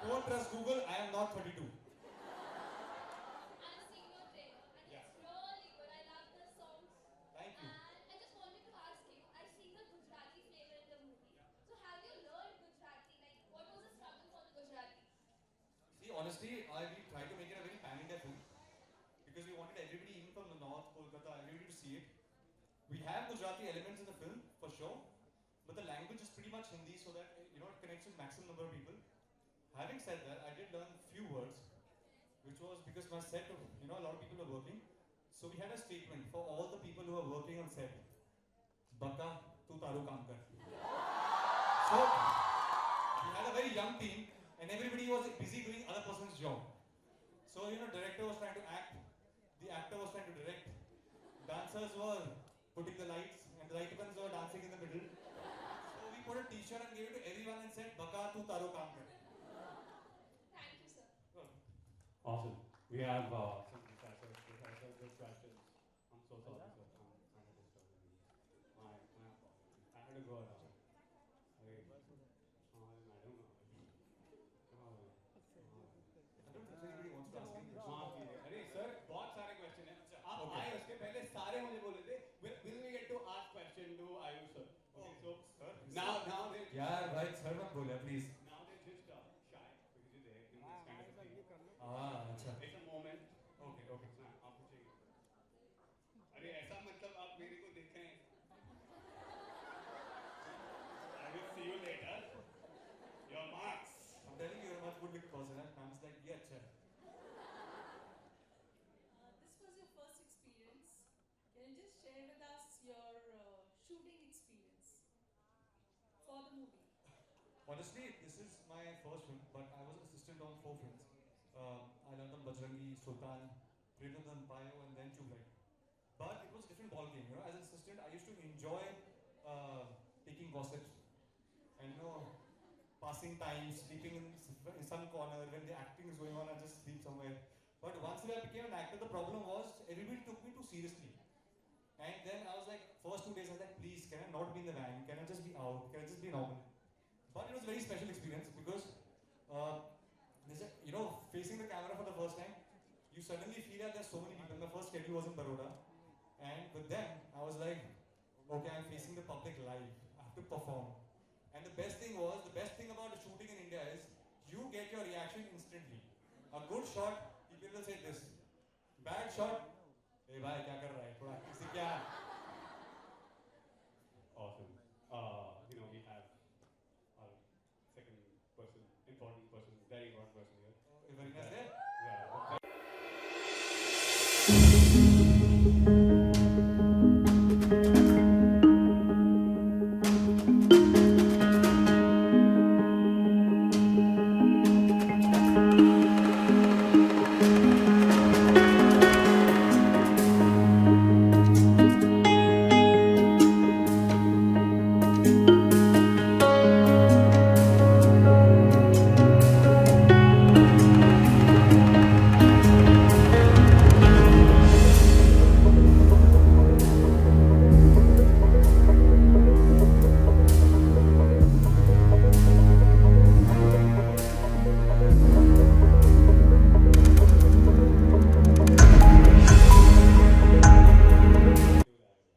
Don't trust Google. I am not 32. I've seen your trailer and Yeah. it's really good. I love the songs. Thank you. And I just wanted to ask you, I see the Gujarati flavor in the movie. So have you learned Gujarati? Like what was the struggle for the Gujarati? See, honestly, we tried to make it a very pan-India film because we wanted everybody, even from the north, Kolkata, everybody to see it. We have Gujarati elements in the film for sure, but the language is pretty much Hindi, so that it connects with maximum number of people. Having said that, I did learn few words, which was because my set, a lot of people were working. So we had a statement for all the people who are working on set. Baka tu taru kaam kar. So we had a very young team, and everybody was busy doing other person's job. So director was trying to act, the actor was trying to direct, dancers were putting the lights, and the light ones were dancing in the middle. So we put a T-shirt and gave it to everyone and said, "Baka tu taru kaam kar." Thank you, sir. Well, Awesome. We have some good questions. I'm so sorry, sir. I'm kind of disturbing you. My apologies. I had to go around. Okay. I don't know. Come on. I don't think anybody wants to ask any questions. माफ कीजिए अरे sir बहुत सारे question हैं आप Okay. आए उसके पहले सारे मुझे बोले थे will we get to ask question to Ayush sir okay so Sir, now they यार भाई सर मत बोले please. now they're just shy because you're there in this kind of a thing अच्छा. it's a moment Okay, okay. हाँ आप पूछिए अरे ऐसा मतलब आप मेरे को देख रहे हैं I will see you later your marks I'm telling you, you're a much good looking person. And Pam's like, ये अच्छा है. This was your first experience. Can you just share with us your shooting experience for the movie? Honestly, this is my first film, but I was an assistant on 4 films. I learned on Bajrangi, Sultan, Pritam Payo, and then Chublai. But it was a different ball game. As an assistant, I used to enjoy taking gossips and passing time, sleeping in some corner when the acting is going on. I just sleep somewhere. But once I became an actor, the problem was everybody took me too seriously. And then I was like, first 2 days, I was like, please, can I not be in the van? Can I just be out? Can I just be normal? But it was a very special experience because, facing the camera for the first time, you suddenly feel that there's so many people. My first schedule was in Baroda. And with them, I was like, okay, I'm facing the public live. I have to perform. And the best thing about the shooting in India is you get your reaction instantly. A good shot, people will say this. Bad shot, hey bhai, kya kar raha hai? Thoda kisi kya? awesome we have our second person important person very important person here Very nice there. yeah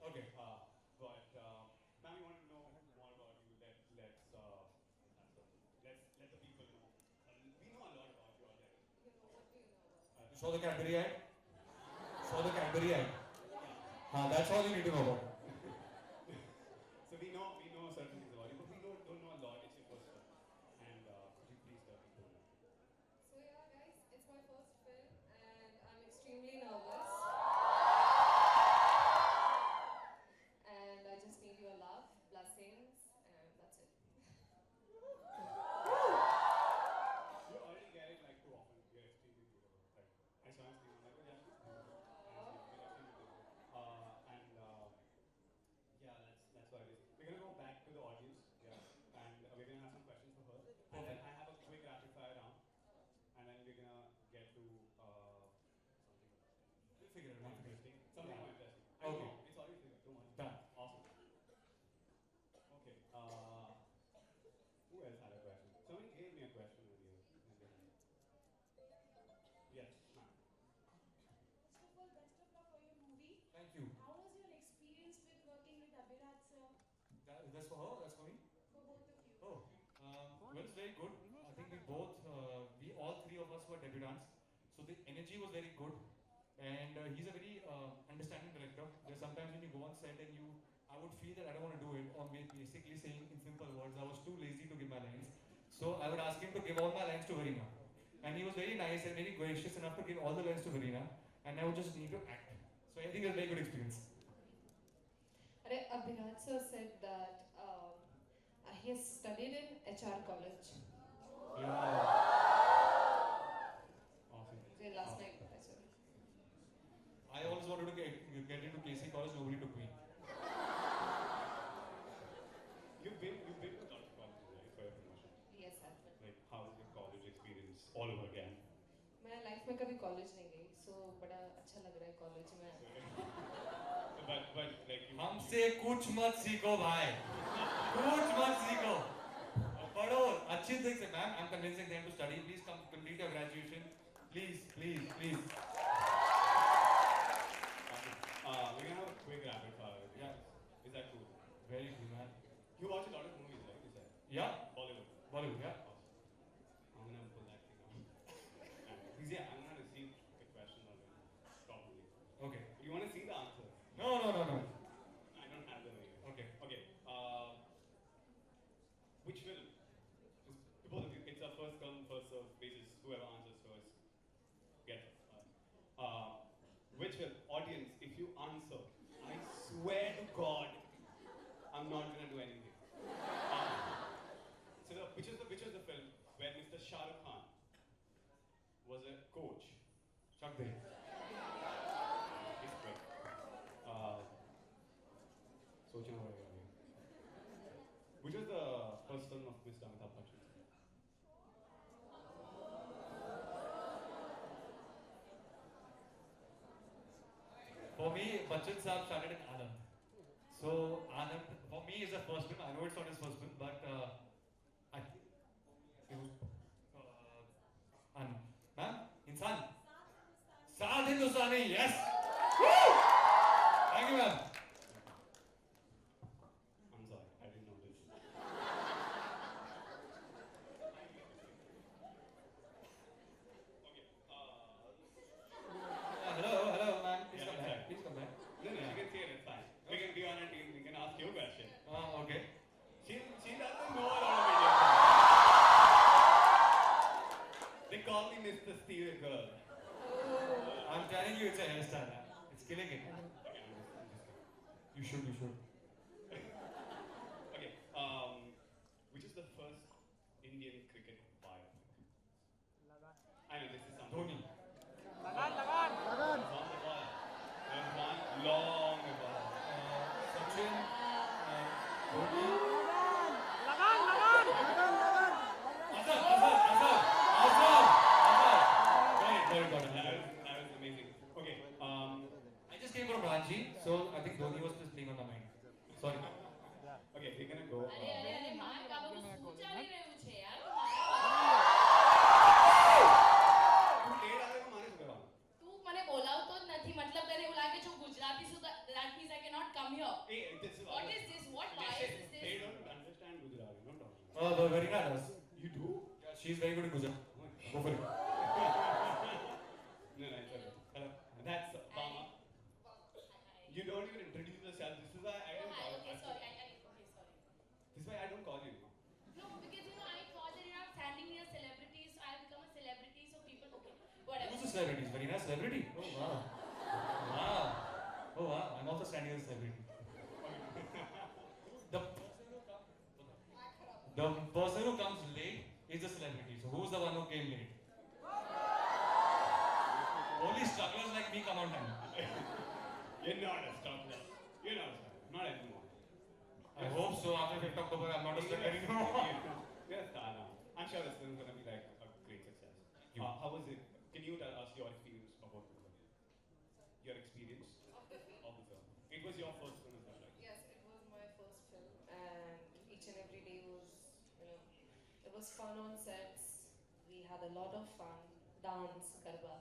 Okay. but ma'am, we want to know more about you. Let the people know. We know a lot about you already. You saw the Cadbury ad? Saw the Cadbury ad? Yeah. That's all you need to know about. So we know certain things about you, but we don't know a lot. It's your first film, and could you please tell people? So yeah, guys, it's my first film and I'm extremely nervous. And I just need your love, blessings, and that's it. You already get it like too often. You're extremely beautiful. Like I saw him speak, I'm like, oh yeah. You're extremely beautiful. And yeah, that's what it is. We're gonna go back to the audience, yeah, and we're gonna have some questions for her, and then I have a quick rapid fire round, and then we're gonna get to something We'll figure it more out. interesting. Something more interesting. I Okay. know it's already figured. Don't worry. Done. Awesome. Okay. Who else had a question? Somebody gave me a question earlier, and they film's very good. I think we all three of us were debutants, so the energy was very good. And he's a very understanding director. There's sometimes when you go on set and I would feel that I don't want to do it, or basically saying in simple words, I was too lazy to give my lines. So I would ask him to give all my lines to Verena. And he was very nice and very gracious enough to give all the lines to Verena, and I would just need to act. So I think it was a very good experience. Abhinat sir said that he has studied in HR college. Yeah. Awesome. Last night, actually. I always wanted to get into KC College, nobody took me. You've been to a lot of colleges, right, for your promotion? Yes, I've been. Like, how was your college experience all over again? मैं life में कभी college नहीं गई, so बड़ा अच्छा लग रहा है कॉलेज में. But like you. हमसे कुछ मत सीखो भाई, कुछ मत सीखो. पढ़ो अच्छी तरह से. Ma'am, I'm convincing them to study. Please come complete your graduation. Please, please, please. We're gonna have a quick rapid fire. Yeah. Is that cool? Very cool, man. You watch a lot of movies, right? You said. Yeah, Bollywood. Bollywood, yeah. Awesome. I'm gonna pull that thing out. Because yeah, I'm gonna receive the question already. Probably. Okay. You wanna see the answer? No, no, no, no. I don't have them here. Okay. Okay. Which film? Both of you. It's a first come, first serve basis. Whoever answers first gets it. Which film? Audience, if you answer, I swear to God, I'm not gonna do anything. Which is the film where Mr. Shah Rukh Khan was a coach? Chuck Day. It's quick. सोचना पड़ेगा अभी. Which was the first film of Mr. Amitabh Bachchan? For me, Bachchan Saab started in Anand. So Anand, for me, is the first film. I know it's not his first film, but I think it was Anand. Ma'am, Insan. Saad Hindustani, yes. Woo! Thank you, ma'am. I'm sorry, I didn't know this. Okay. Hello, ma'am. Please Yeah, come back. sorry. Please come back. No, you can say it, it's fine. We can be on a team, we can ask you a question. Okay. She doesn't know a lot of Indian films. They call me Mr. Steel Girl. I'm telling you, it's a hairstyle. It's killing it. Okay, I'm just You should. Okay, which is the first Indian cricket biopic? I know this is something. Dhoni. There's one long ball. Sachin. Dhoni. Azhar. Very good. That was amazing. Okay, I just came from Ranchi, so I think Dhoni was just playing on my mind. Sorry. okay, we're gonna go. અરે માર બાબાનું શું ચાલી રહ્યું છે યાર તું late આવે તો મારે શું કરવાનું? તું મને બોલાવતો જ નથી મતલબ તને એવું લાગે છે હું ગુજરાતી છું that means I cannot come here. Hey, this is What is this? What bias is this? They don't understand Gujarati, no problem. Verena does. You do? Yeah, she's very good at Gujarat. Go for it. No, it's okay. Hello. That's Bama. You don't even introduce yourself. This is why I don't call Okay, you. sorry. Okay, sorry. This is why I don't call you. No, because I thought that you're not standing near celebrities, so I've become a celebrity, so people, okay, whatever. Who's a celebrity? Is Verena a celebrity? Oh wow. Wow. Oh wow. I'm also standing as a celebrity. The person who comes late is the celebrity. So who's the one who came late? Only strugglers like me come on time. You're not a struggler. You're not a struggler. Not anymore. I hope so. After 5th October, I'm not a struggler anymore. You're a star now. I'm sure this film is going to be like a great success. You. How was it? Can you tell us your experience about the film? Your experience Of the film. of the film. It was your first film as well, right? Yes, it was my first film, and each and every day was, it was fun on sets. We had a lot of fun, dance, garba.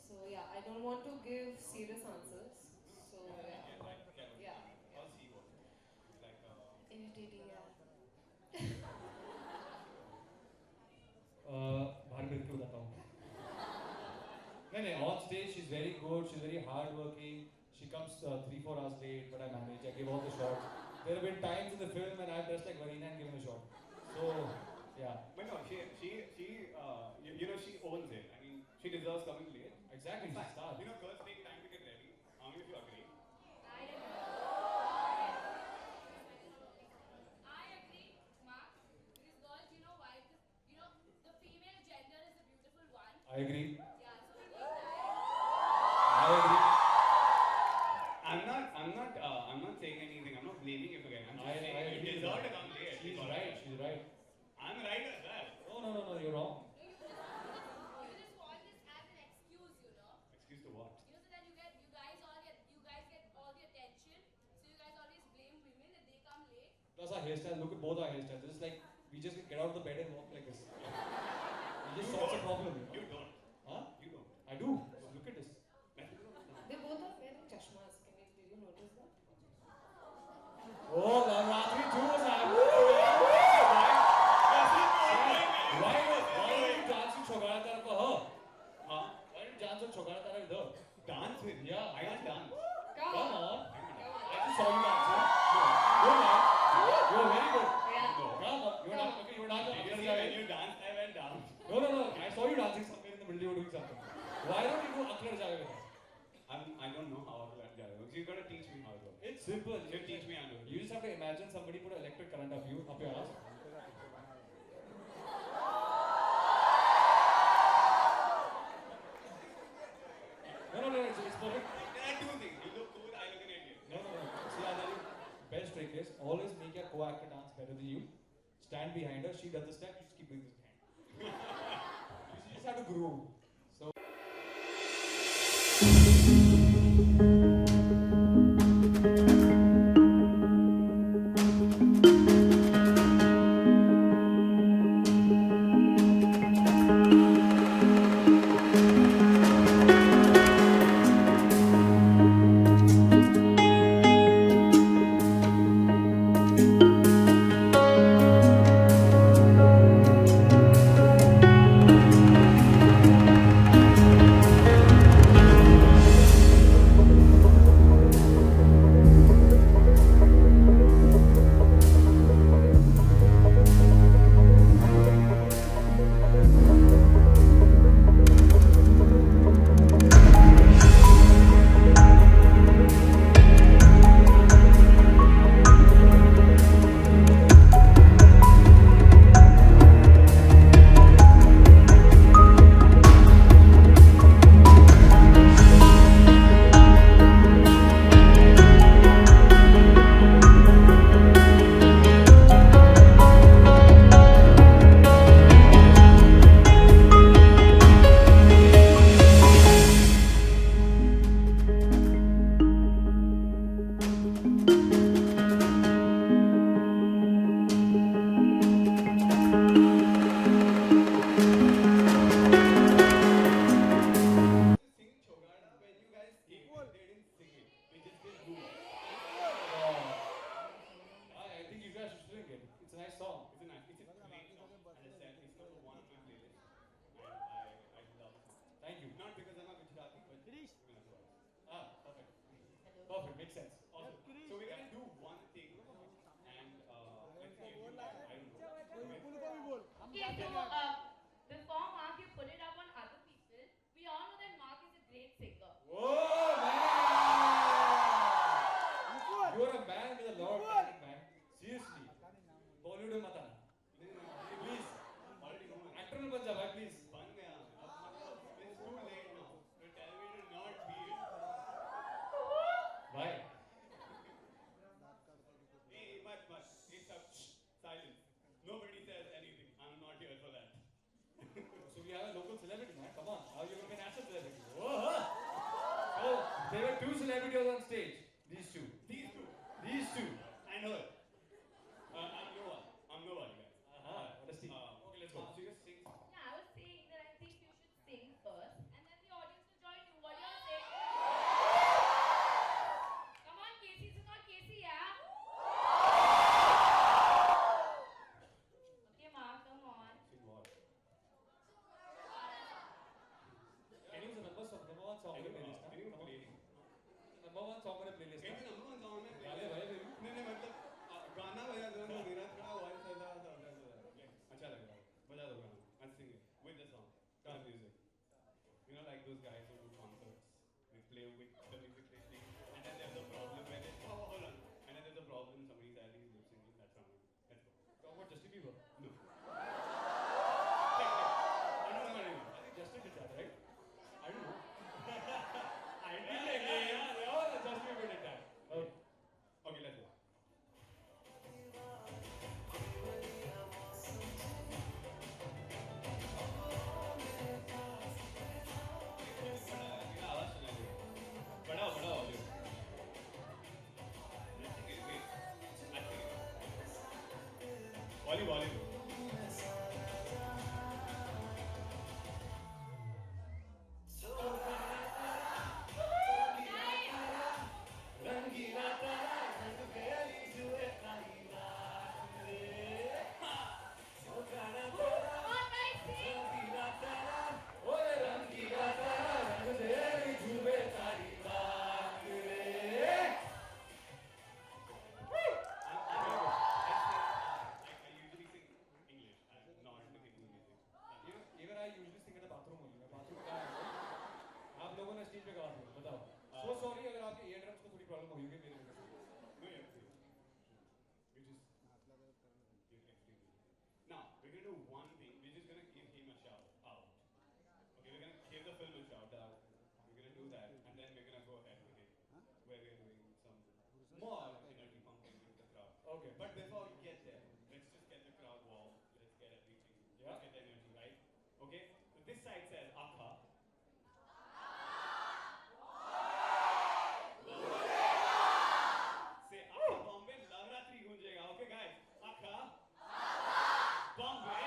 So yeah, I don't want to give serious answers. So yeah. How's he was? Like, Irritating, yeah. stage, she's very good, she's very hardworking. She comes 3-4 hours late, but I manage. I give all the shots. There have been times in the film when I've dressed like Varina and given a shot. So, yeah. But no, you know, she owns it. I mean, she deserves coming late. Exactly, she's Fine. star. You know, girls take time to get ready. Only if you agree. I agree. I agree, Mark. Because girls, you know why? Because you know the female gender is the beautiful one. I agree. Yeah, so we need that. I agree. I'm not saying anything. I'm not blaming you for getting. I'm just I saying you agree with deserve that. to come late. She's It's all right, she's right. I'm right as well. No, you're wrong. No, you just want this as an excuse, you know. Excuse to what? You know, so that you guys get all the attention. So you guys always blame women that they come late. Plus our hairstyle, look at both our hairstyles. This is like, we just get out of the bed and walk like this. It just solves a problem, you know. You don't. Huh? You don't. I do. Look at this. They both are wearing chashmas. Did you notice that? Oh, Navratri 2 was happening. Why are you dancing Chogara Tara for her? Huh? Why are you dancing Chogara Tara with her? Dance with? Yeah. I can't dance. Come on. I can't dance. I just saw you dancing. You're not. You're very good. Yeah. No. Come on. You're not. Okay, you're not. Did you see when you dance? I went down. No. I saw you dancing somewhere in the middle. You were doing something. Why don't you do Aklar Jaga with her? I don't know how to works. You gotta teach me how it works. It's simple. You teach me how to do it. You just have to imagine somebody put an electric current up your ass. No, it's perfect. There are two things. You look cool, I look an idiot. No. See, I'll tell you, best trick is always make your co-actor dance better than you. Stand behind her, she does the step, you just keep doing this hand. You just have to groove. So. Volume, volume. I usually sing English. I'm not into Hindi music. Even I usually sing in the bathroom only. मैं bathroom में गाया करता हूँ। आप लोगों ने stage पे गा दिया, बताओ। So sorry अगर आपके ear drums को थोड़ी प्रॉब्लम हुई होगी मेरे वजह से। No, yeah, please. We just you can explain it. Now we're gonna do one thing. We're just gonna give him a shout out. Okay, we're gonna give the film a shout out. We're gonna do that, and then we're gonna go ahead with it, where we're doing some more energy pumping with the crowd. Okay. But before we get there, let's just get the crowd warm. Let's get everything. Yeah. Let's get the energy right. Okay. So this side says Akha. Say Akha Bombay Navratri gunjega. Okay, guys. Akha Bombay.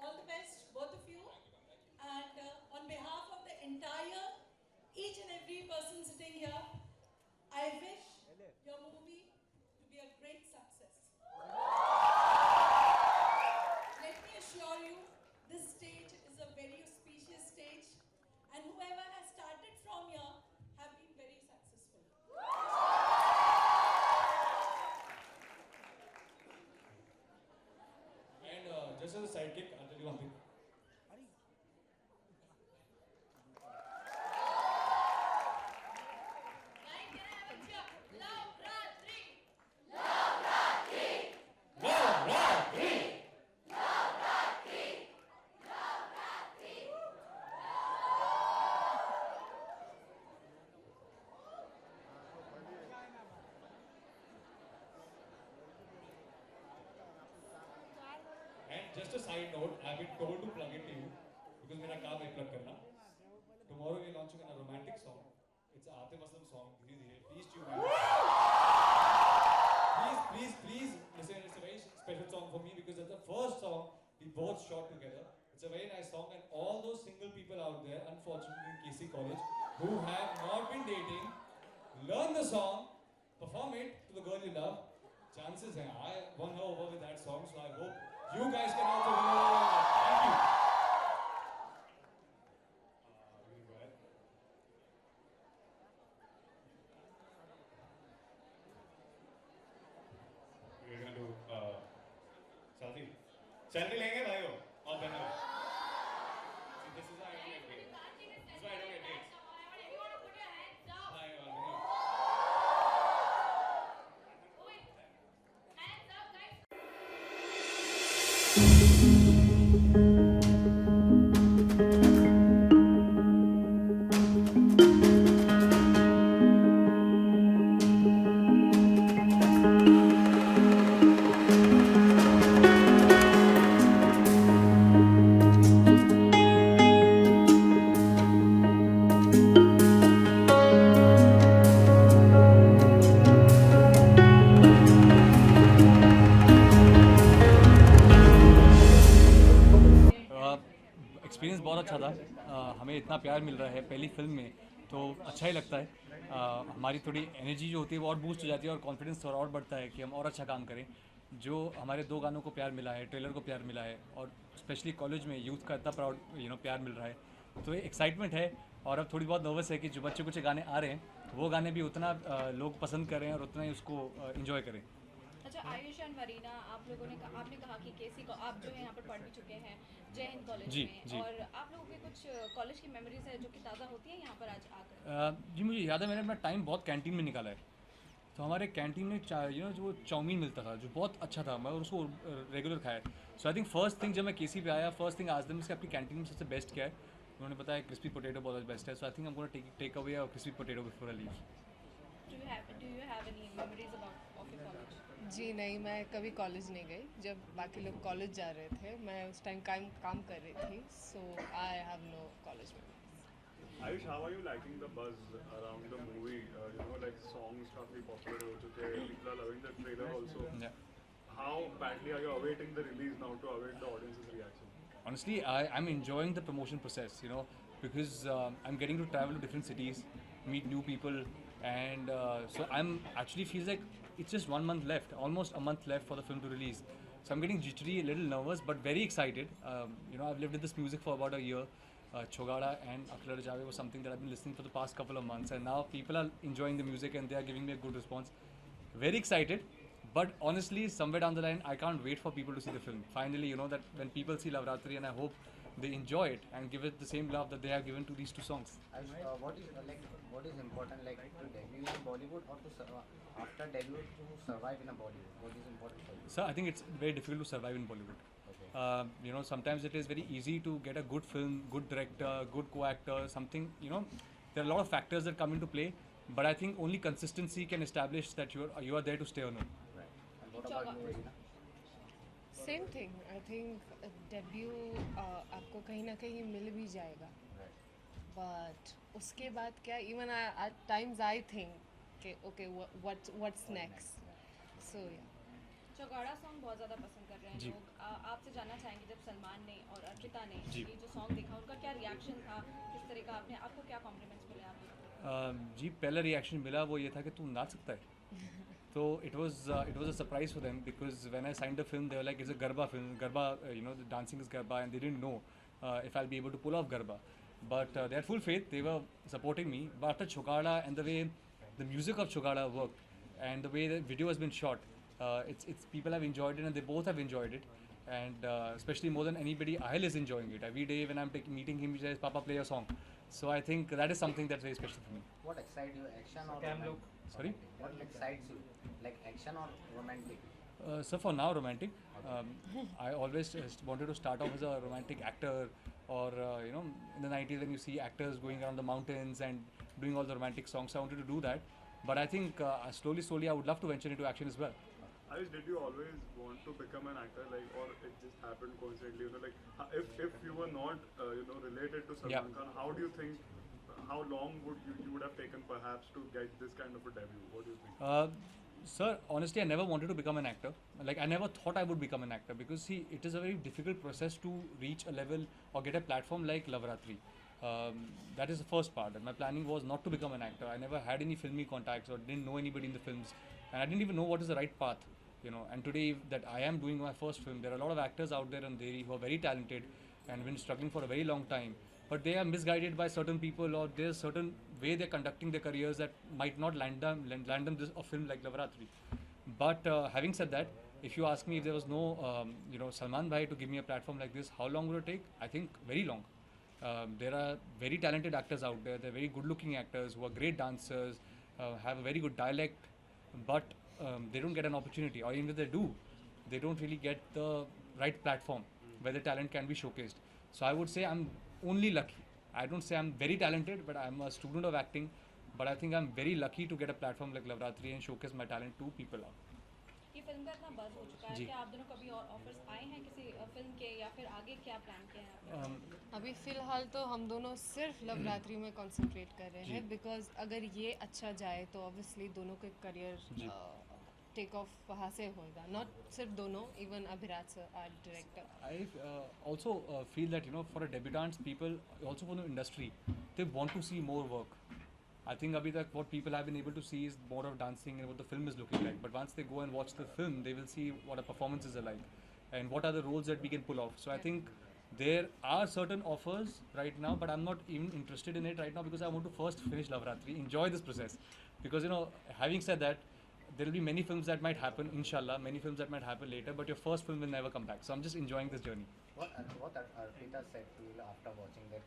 All the best, both of you. And on behalf of the entire, each and every person sitting here, I wish your movie to be a great success. Let me assure you, this stage is a very auspicious stage, and whoever has started from here have been very successful. And just as a sidekick, I'll tell you one thing. Guys, can I have a cheer? Love Ratri. And just a side note, I've been told to plug it to you because मेरा काम है plug करना. Tomorrow we're launching a romantic song. It's a Atif Aslam song. धीरे धीरे. Please tune in. Please listen. It's a very special song for me because it's the first song we both shot together. It's a very nice song, and all those single people out there, unfortunately in KC College, who have not been dating, learn the song, perform it to the girl you love. Chances hai I won her over with that song, so I hope you guys can also win her over. Thank you. We can go ahead. We're gonna do selfie. Selfie लेंगे भाइयों और बहनों. See, this is why I don't get dates. This is why I don't get dates. I want everyone to put your hands up. भाई और बहनों. Wait. Hands up, guys. इतना प्यार मिल रहा है पहली फिल्म में, तो अच्छा ही लगता है। हमारी थोड़ी एनर्जी जो होती है वो और बूस्ट हो जाती है और कॉन्फिडेंस थोड़ा और बढ़ता है कि हम और अच्छा काम करें। जो हमारे 2 गानों को प्यार मिला है, ट्रेलर को प्यार मिला है, और स्पेशली कॉलेज में यूथ का इतना प्राउड प्यार मिल रहा है, तो ये एक्साइटमेंट है। और अब थोड़ी बहुत नर्वस है कि जो बच्चे कुछ गाने आ रहे हैं वो गाने भी उतना लोग पसंद करें और उतना ही उसको इन्जॉय करें। अच्छा, आयुष एंड वरीना, आप लोगों ने आपने कहा कि केसी को आप जो है यहाँ पर पढ़ भी चुके हैं जय हिंद कॉलेज जी, में, जी। और आप लोगों के कुछ कॉलेज की मेमोरीज है जो कि ताज़ा होती है यहाँ पर आज आकर? जी मुझे याद है, मैंने अपना टाइम बहुत कैंटीन में निकाला है। तो हमारे कैंटीन में जो चाउमीन मिलता था जो बहुत अच्छा था, मैं उसको रेगुलर खाया। सो आई थिंक फर्स्ट थिंग जब मैं केसी पे आया, फर्स्ट थिंग आज दिन से आपकी कैंटीन में सबसे बेस्ट क्या है, उन्होंने बताया क्रिस्पी पोटैटो बहुत बेस्ट है। So I think I am gonna take away crispy potato before I leave. Do you have any memories about of your college? जी नहीं, मैं कभी कॉलेज नहीं गई। जब बाकी लोग कॉलेज जा रहे थे मैं उस टाइम काम कर रही थी, सो आई हैव नो कॉलेज में। Ayush, how are you liking the buzz around the movie? Like songs काफी popular हो चुके हैं. People are loving the trailer also. Yeah. How badly are you awaiting the release now to await the audience's reaction? Honestly, I'm enjoying the promotion process, because I'm getting to travel to different cities, meet new people, and so I'm actually feels like it's just 1 month left, almost a month left for the film to release. So I'm getting jittery, a little nervous, but very excited. I've lived with this music for about a year. Chogada and Akhilar Rajave was something that I've been listening for the past couple of months, and now people are enjoying the music and they are giving me a good response. Very excited, but honestly, somewhere down the line, I can't wait for people to see the film. Finally, that when people see Lavratri, and I hope they enjoy it and give it the same love that they have given to these 2 songs. What is important, like to debut in Bollywood or to after debut to survive in a Bollywood? What is important for you? So I think it's very difficult to survive in Bollywood. Okay. Sometimes it is very easy to get a good film, good director, good co-actor, something, there are a lot of factors that come into play, but I think only consistency can establish that you are there to stay on it. Right. And what about you, Reena? Same thing, I think debut आपको कहीं ना कहीं मिल भी जाएगा, Right. But उसके बाद क्या, even at times I think कि ओके व्हाट्स नेक्स्ट, सो या। चौगाड़ा सॉन्ग बहुत ज़्यादा पसंद कर रहे हैं जी। लोग। आपसे जानना चाहेंगे, जब सलमान ने और अर्पिता ने जी। ये जो सॉन्ग देखा उनका क्या रिएक्शन था, किस तरह का आपको क्या कॉम्प्लीमेंट्स मिले आप लोगों को? जी पहला रिएक्शन मिला वो ये था कि तू नाच सकता है। तो it was a surprise for them, because when I signed the film they were like, it's a Garba film. Garba, the dancing is Garba, and they didn't know if I'll be able to pull off Garba. But they had full faith, they were supporting me. But after Chogada and the way the music of Chogada worked and the way the video has been shot, it's people have enjoyed it, and they both have enjoyed it. And especially more than anybody, Ahil is enjoying it. Every day when I'm meeting him, he says, Papa, play a song. So I think that is something that's very special for me. What excites you, action or romantic? Sorry? What excites you, like action or romantic? So for now, romantic. I always wanted to start off as a romantic actor, or in the 90s when you see actors going around the mountains and doing all the romantic songs. I wanted to do that, but I think slowly I would love to venture into action as well. Ayush, did you always want to become an actor, or it just happened coincidentally? If you were not, related to Salman Yeah. Khan, how do you think? How long would you would have taken perhaps to get this kind of a debut? What do you think? Sir, honestly, I never wanted to become an actor. Like, I never thought I would become an actor, because see, it is a very difficult process to reach a level or get a platform like Lavratri. That is the first part. And my planning was not to become an actor. I never had any filmy contacts or didn't know anybody in the films, and I didn't even know what is the right path. And today that I am doing my first film, there are a lot of actors out there and who are very talented and been struggling for a very long time, but they are misguided by certain people, or there's certain way they're conducting their careers that might not land them a film like Lavratri. But having said that, if you ask me if there was no Salman Bhai to give me a platform like this, how long would it take? I think very long. There are very talented actors out there. They're very good looking actors who are great dancers, have a very good dialect, but they don't get an opportunity, or even if they do, they don't really get the right platform where their talent can be showcased. So I would say I'm only lucky. I don't say I'm very talented, but I'm a student of acting. But I think I'm very lucky to get a platform like Lavratri and showcase my talent to people out. ये film का इतना buzz हो चुका है, जी। क्या आप दोनों कभी और ऑफर्स आए हैं किसी फिल्म के, या फिर आगे क्या प्लान किया है आपने? अभी फ़िलहाल तो हम दोनों सिर्फ लवरात्रि में कंसंट्रेट कर रहे हैं, जी। बिकॉज अगर ये अच्छा जाए तो ऑब्वियसली दोनों के करियर जी। टेक ऑफ वहाँ से होएगा, नॉट सिर्फ दोनों, even Abhiraj sir art director. I also feel that for a debutants, people also for the industry, they want to see more work. I think abhi tak what people have been able to see is more of dancing and what the film is looking like. But once they go and watch the film, they will see what our performances are like and what are the roles that we can pull off. So I think there are certain offers right now, but I'm not even interested in it right now because I want to first finish Lavratri, enjoy this process. Because having said that, there will be many films that might happen, inshallah, many films that might happen later, but your first film will never come back. So I'm just enjoying this journey. What Arpita said to you after watching that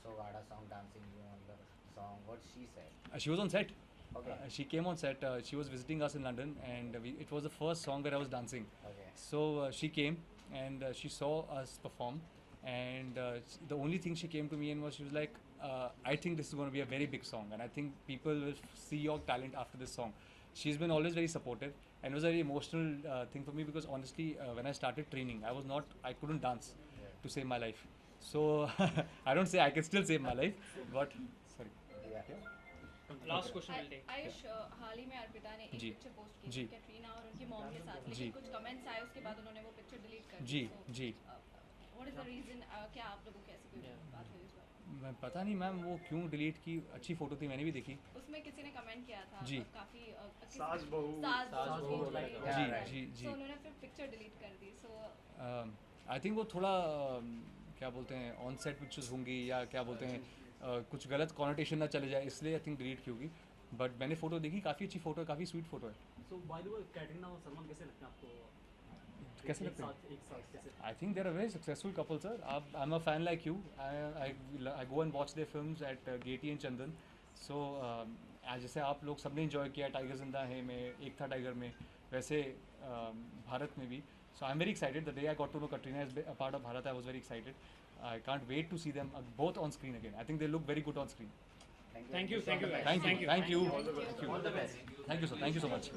Sogada song, dancing you on the song, what she said? She was on set. Okay. She came on set. She was visiting us in London, and it was the first song that I was dancing. Okay. So she came and she saw us perform, and the only thing she came to me and was she was like, "I think this is going to be a very big song, and I think people will see your talent after this song." She's been always very supportive, and it was a very emotional thing for me because honestly, when I started training, I couldn't dance to save my life. So I don't say I can still save my life, but sorry. Last question will take. Ayush, हाल ही में अर्पिता ने एक जी, picture post की जी, थी कैटरीना और उनकी mom के साथ, जी, लेकिन कुछ कमेंट्स आए उसके बाद उन्होंने वो पिक्चर डिलीट कर दी. जी, जी. What is the reason? क्या आप लोगों की ऐसी कोई बात हुई इस बारे में? मैं पता नहीं मैम वो क्यों डिलीट की. अच्छी फोटो थी, मैंने भी देखी. उसमें किसी ने कमेंट किया था जी. काफी सास बहू जी, जी, जी. तो उन्होंने फिर पिक्चर डिलीट कर दी. सो आई थिंक वो थोड़ा क्या बोलते हैं ऑन सेट पिक्चर्स होंगी या क्या बोलते हैं कुछ गलत कॉनोटेशन ना चले जाए, इसलिए आई थिंक डिलीट की होगी. बट मैंने फ़ोटो देखी, काफ़ी अच्छी फ़ोटो है, काफ़ी स्वीट फ़ोटो है. सो बाय द वे कैटरीना और सलमान कैसे लगते हैं आपको? कैसे लगते हैं? एक साथ कैसे? I think they're a very successful couple sir. I am a fan like you. I go and watch their films at Gaiety and Chandan. So जैसे आप लोग सबने इन्जॉय किया टाइगर जिंदा है में, एक था टाइगर में, वैसे भारत में भी. So I'm very excited. The day I got to know Katrina is a part of Bharat, I was very excited. I can't wait to see them both on screen again. I think they look very good on screen. Thank you. Thank you. Thank you. Thank you. All the best. Thank you, sir. Thank you so much.